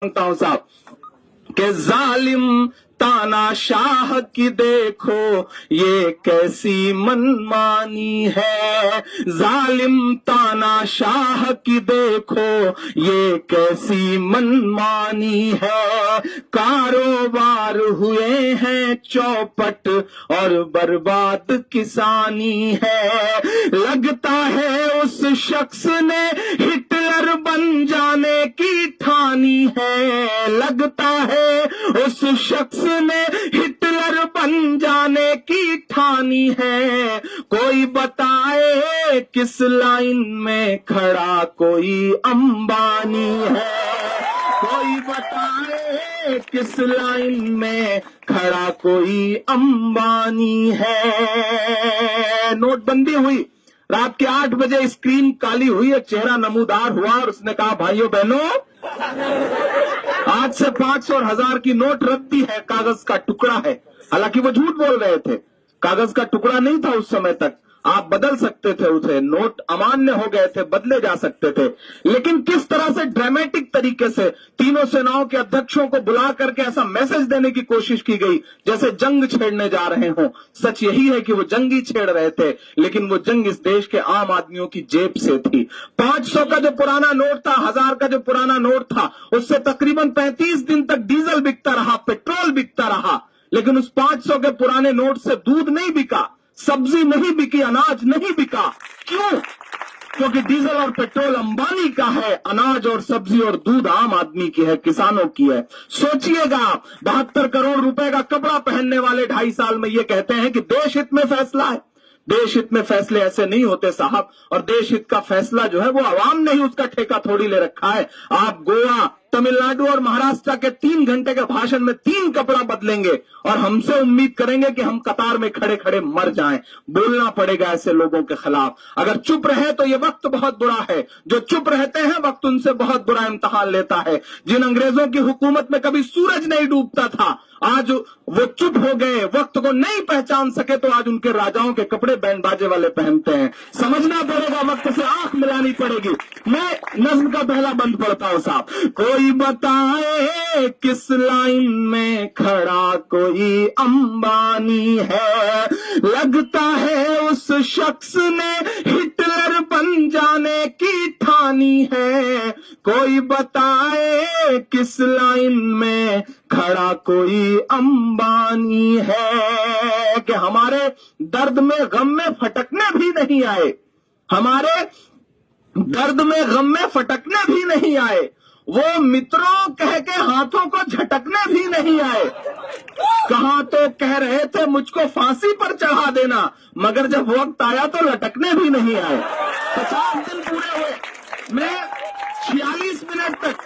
हूं साहब कि जालिम तानाशाह की देखो ये कैसी मनमानी है, जालिम तानाशाह की देखो ये कैसी मनमानी है। कारोबार हुए हैं चौपट और बर्बाद किसानी है। लगता है उस शख्स ने हिटलर बन जाने की ठानी है, लगता है उस शख्स ने हिटलर बन जाने की ठानी है। कोई बताए किस लाइन में खड़ा कोई अंबानी है, कोई बताए किस लाइन में खड़ा कोई अंबानी है। नोटबंदी हुई, रात के 8 बजे स्क्रीन काली हुई, एक चेहरा नमूदार हुआ और उसने कहा भाइयों बहनों आज से 500 और 1000 की नोट रद्दी है, कागज का टुकड़ा है। हालांकि वो झूठ बोल रहे थे, कागज का टुकड़ा नहीं था उस समय तक, आप बदल सकते थे उसे, नोट अमान्य हो गए थे, बदले जा सकते थे। लेकिन किस तरह से ड्रामेटिक तरीके से तीनों सेनाओं के अध्यक्षों को बुला करके ऐसा मैसेज देने की कोशिश की गई जैसे जंग छेड़ने जा रहे हों। सच यही है कि वो जंग ही छेड़ रहे थे, लेकिन वो जंग इस देश के आम आदमियों की जेब से थी। 500 का जो पुराना नोट था, 1000 का जो पुराना नोट था, उससे तकरीबन 35 दिन तक डीजल बिकता रहा, पेट्रोल बिकता रहा। लेकिन उस 500 के पुराने नोट से दूध नहीं बिका, सब्जी नहीं बिकी, अनाज नहीं बिका। क्यों? क्योंकि डीजल और पेट्रोल अंबानी का है, अनाज और सब्जी और दूध आम आदमी की है, किसानों की है। सोचिएगा, 72 करोड़ रुपए का कपड़ा पहनने वाले 2.5 साल में ये कहते हैं कि देश हित में फैसला है। देश हित में फैसले ऐसे नहीं होते साहब, और देश हित का फैसला जो है वो आवाम ने ही उसका ठेका थोड़ी ले रखा है। आप गोवा, तमिलनाडु और महाराष्ट्र के 3 घंटे के भाषण में 3 कपड़ा बदलेंगे और हमसे उम्मीद करेंगे कि हम कतार में खड़े खड़े मर जाएं। बोलना पड़ेगा ऐसे लोगों के खिलाफ। अगर चुप रहे तो ये वक्त बहुत बुरा है, जो चुप रहते हैं वक्त उनसे बहुत बुरा इम्तिहान लेता है। जिन अंग्रेजों की हुकूमत में कभी सूरज नहीं डूबता था, आज वो चुप हो गए, वक्त को नहीं पहचान सके तो आज उनके राजाओं के कपड़े बैंड बाजे वाले पहनते हैं। समझना पड़ेगा, वक्त से आंख मिलानी पड़ेगी। मैं नज्म का पहला बंद पढ़ता हूं साहब। कोई बताए किस लाइन में खड़ा कोई अंबानी है, लगता है उस शख्स ने हिटलर बन जाने की ठानी है। कोई बताए किस लाइन में खड़ा कोई अंबानी है। कि हमारे दर्द में गम में फटकने भी नहीं आए, हमारे दर्द में गम में फटकने भी नहीं आए, वो मित्रों कह के हाथों को झटकने भी नहीं आए। कहां तो कह रहे थे मुझको फांसी पर चढ़ा देना, मगर जब वक्त आया तो लटकने भी नहीं आए। 50 दिन पूरे हुए, मैं 46 मिनट तक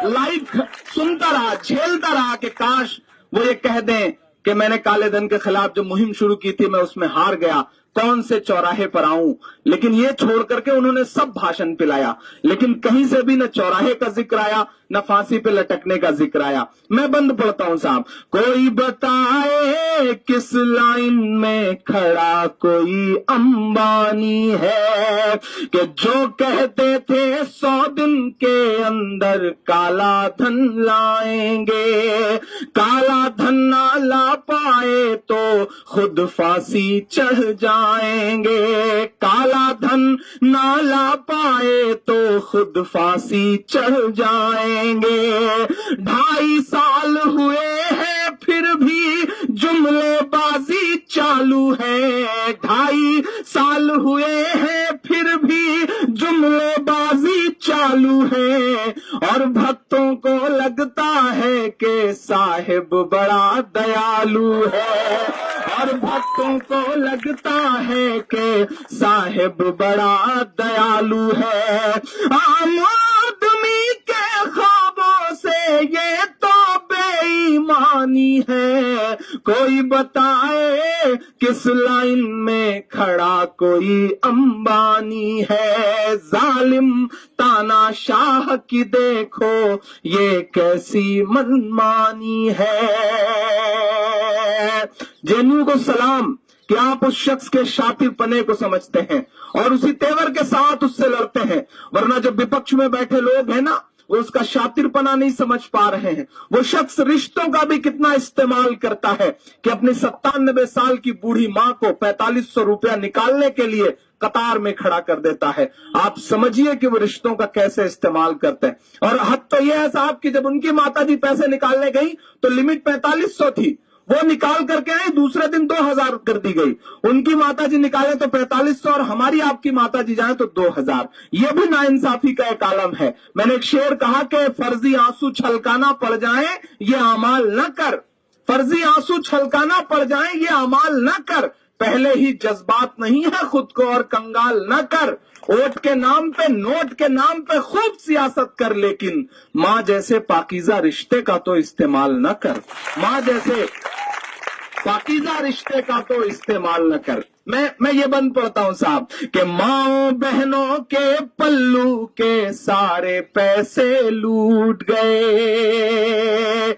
लाइव सुनता रहा, झेलता रहा कि काश वो ये कह दें कि मैंने काले धन के खिलाफ जो मुहिम शुरू की थी मैं उसमें हार गया, कौन से चौराहे पर आऊं। लेकिन ये छोड़ करके उन्होंने सब भाषण पिलाया, लेकिन कहीं से भी न चौराहे का जिक्र आया, न फांसी पे लटकने का जिक्र आया। मैं बंद पढ़ता हूं साहब। कोई बताए किस लाइन में खड़ा कोई अंबानी है, कि जो कहते थे 100 दिन के अंदर काला धन लाएंगे, काला धन ना ला पाए तो खुद फांसी चढ़ जाएंगे, काला धन ना ला पाए तो खुद फांसी चढ़ जाएंगे। 2.5 साल हुए हैं फिर भी जुमलेबाजी चालू है, 2.5 साल हुए हैं फिर भी जुमलेबाजी चालू है। और भक्तों को लगता है कि साहिब बड़ा दयालु है, और भक्तों को लगता है कि साहिब बड़ा दयालु है। आम आदमी के ख्वाबों से ये तो बेईमानी है। कोई बताए किस लाइन में खड़ा कोई अंबानी है, जालिम तानाशाह की देखो ये कैसी मनमानी है। जेएनयू को सलाम कि आप उस शख्स के शातिर पने को समझते हैं और उसी तेवर के साथ उससे लड़ते हैं, वरना जब विपक्ष में बैठे लोग हैं ना, وہ اس کا शातिरपना नहीं समझ पा रहे हैं। वो शख्स रिश्तों का भी कितना इस्तेमाल करता है कि अपनी 97 साल की बूढ़ी माँ को 4500 रुपया निकालने के लिए कतार में खड़ा कर देता है। आप समझिए कि वो रिश्तों का कैसे इस्तेमाल करते हैं। और हद तो यह है साहब कि जब उनकी माताजी पैसे निकालने गई तो लिमिट 4500 थी, वो निकाल करके आई, दूसरे दिन 2000 कर दी गई। उनकी माताजी निकाले तो 4500 और हमारी आपकी माताजी जाए तो 2000। ये भी नाइंसाफी का एक आलम है। मैंने एक शेर कहा कि फर्जी आंसू छलकाना पड़ जाए ये अमाल न कर, फर्जी आंसू छलकाना पड़ जाए ये अमाल न कर, पहले ही जज्बात नहीं है खुद को और कंगाल न कर। वोट के नाम पे नोट के नाम पे खूब सियासत कर, लेकिन माँ जैसे पाकीज़ा रिश्ते का तो इस्तेमाल न कर, माँ जैसे पाकीज़ा रिश्ते का तो इस्तेमाल न कर। मैं ये बंद पढ़ता हूं साहब कि माँ बहनों के पल्लू के सारे पैसे लूट गए।